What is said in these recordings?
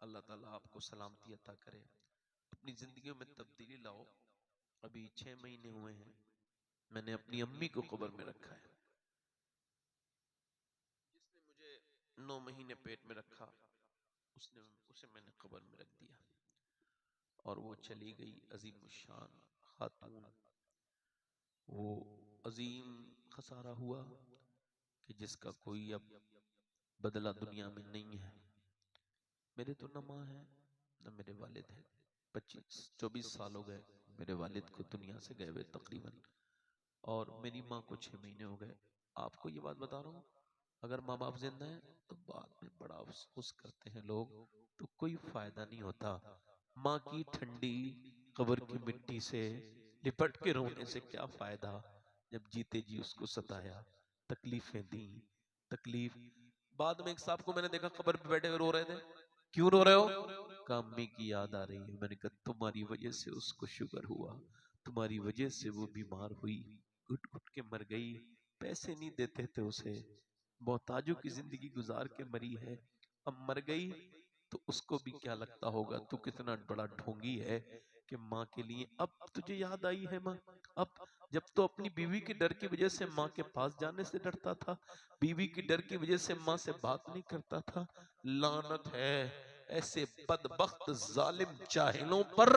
اللہ تعالیٰ آپ کو سلامتی عطا کرے، اپنی زندگیوں میں تبدیلی لاؤ۔ ابھی 6 مہینے ہوئے ہیں، میں نے اپنی امی کو قبر میں رکھا ہے، جس نے مجھے 9 مہینے پیٹ میں رکھا اسے میں نے قبر میں رکھ دیا، اور وہ چلی گئی عظیم الشان خاتون۔ وہ عظیم خسارہ ہوا کہ جس کا کوئی اب بدلہ دنیا میں نہیں ہے۔ میرے تو نہ ماں ہے نہ میرے والد ہیں، 24 سال ہو گئے میرے والد کو دنیا سے گئے ہوئے تقریباً، اور میری ماں کو 6 مہینے ہو گئے۔ آپ کو یہ بات بتا رہا ہوں، اگر ماں باپ زندہ ہیں تو بعد میں بڑا افسوس کرتے ہیں لوگ، تو کوئی فائدہ نہیں ہوتا۔ ماں کی ٹھنڈی قبر کی مٹی سے لپٹ کے رونے سے کیا فائدہ، جب جیتے جی اس کو ستایا، تکلیفیں دیں، تکلیف۔ بعد میں ایک صاحب کو میں نے دیکھا قبر پہ بیٹھے ہوئے رو رہے تھے، کیوں رو رہے ہو؟ کہ امی کی یاد آ رہی ہے۔ میں نے کہا تمہاری وجہ سے اس کو شوگر ہوا، تمہاری وجہ سے وہ بیمار ہوئی، گھٹ گھٹ کے مر گئی، پیسے نہیں دیتے تھے اسے، محتاجوں کی زندگی گزار کے مری ہے، اب مر گئی تو اس کو بھی کیا لگتا ہوگا تو کتنا بڑا ڈھونگی ہے کہ ماں کے لیے اب تجھے یاد آئی ہے ماں۔ اب جب تو اپنی بیوی کی ڈر کی وجہ سے ماں کے پاس جانے سے ڈرتا تھا، بیوی کی ڈر کی وجہ سے ماں سے بات نہیں کرتا تھا۔ لعنت ہے ایسے بدبخت ظالم جاہلوں پر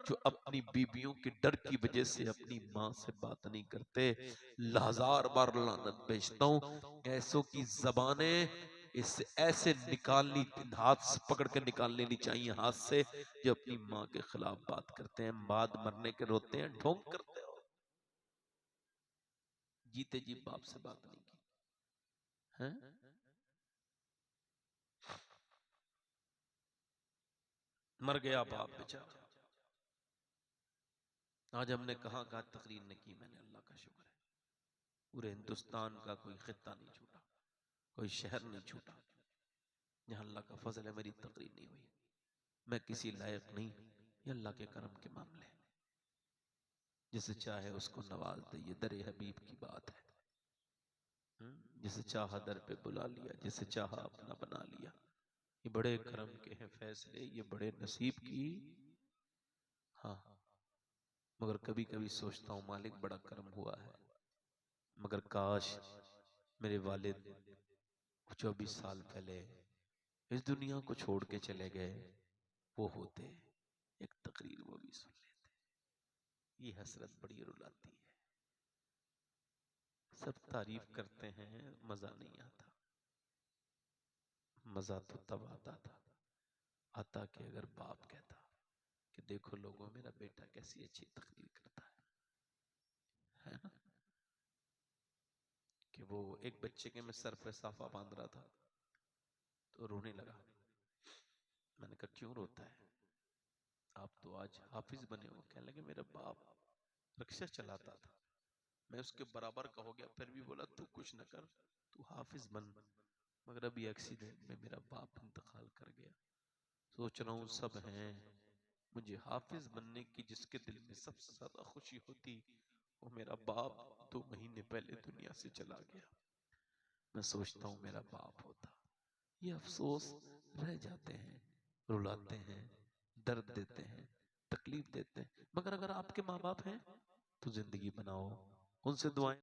جو اپنی بیویوں کے ڈر کی وجہ سے اپنی ماں سے بات نہیں کرتے۔ ہزار بار لعنت بھیجتا ہوں ایسوں کی زبانیں اس سے ایسے نکالنی، ہاتھ سے پکڑ کے نکال لینی چاہیے ہاتھ سے، جو اپنی ماں کے خلاف بات کرتے ہیں، بعد مرنے کے روتے ہیں، ڈھونگ کرتے ہو۔ جیتے جی باپ سے بات نہیں کی ہیں؟ مر گیا باپ بیچارہ۔ آج ہم نے کہاں تقریر نے کی، میں نے اللہ کا شکر ہے پورے ہندوستان کا کوئی خطہ نہیں چھوٹا، کوئی شہر نہیں چھوٹا جہاں اللہ کا فضل ہے میری تقریر نہیں ہوئی۔ میں کسی لائق نہیں، یہ اللہ کے کرم کے معاملے، جسے چاہے اس کو نواز دے، یہ در حبیب کی بات ہے۔ جسے چاہا در پہ بلا لیا، جسے چاہا اپنا بنا لیا۔ یہ بڑے کرم کے ہیں فیصلے، یہ بڑے نصیب کی۔ ہاں مگر کبھی کبھی سوچتا ہوں مالک بڑا کرم ہوا ہے، مگر کاش میرے والد 24 سال پہلے اس دنیا کو چھوڑ کے چلے گئے، وہ ہوتے ایک تقریر وہ بھی سن لیتے۔ یہ حسرت بڑی رلاتی ہے، سب تعریف کرتے ہیں مزہ نہیں آتا۔ مزہ تو تب آتا کہ اگر باپ کہتا کہ دیکھو لوگوں میرا بیٹا کیسی اچھی تقریر کرتا ہے نا؟ کہ وہ ایک بچے کے میں سر پہ صافہ باندھ رہا تھا تو رونے لگا۔ میں نے کہا کیوں روتا ہے؟ آپ تو آج حافظ بنے ہو۔ کہنے لگے میرا باپ رکشہ چلاتا تھا، میں اس کے برابر کا ہو گیا، پھر بھی بولا تو کچھ نہ کر، تو حافظ بن، مگر ابھی ایکسیڈنٹ میں میرا باپ انتقال کر گیا۔ سوچ رہا ہوں سب ہیں، مجھے حافظ بننے کی جس کے دل میں سب سے زیادہ خوشی ہوتی، وہ میرا باپ 2 مہینے پہلے دنیا سے چلا گیا۔ میں سوچتا ہوں میرا باپ ہوتا، یہ افسوس رہ جاتے ہیں، رلاتے ہیں، درد دیتے ہیں، تکلیف دیتے ہیں۔ مگر اگر آپ کے ماں باپ ہیں تو زندگی بناؤ، ان سے دعائیں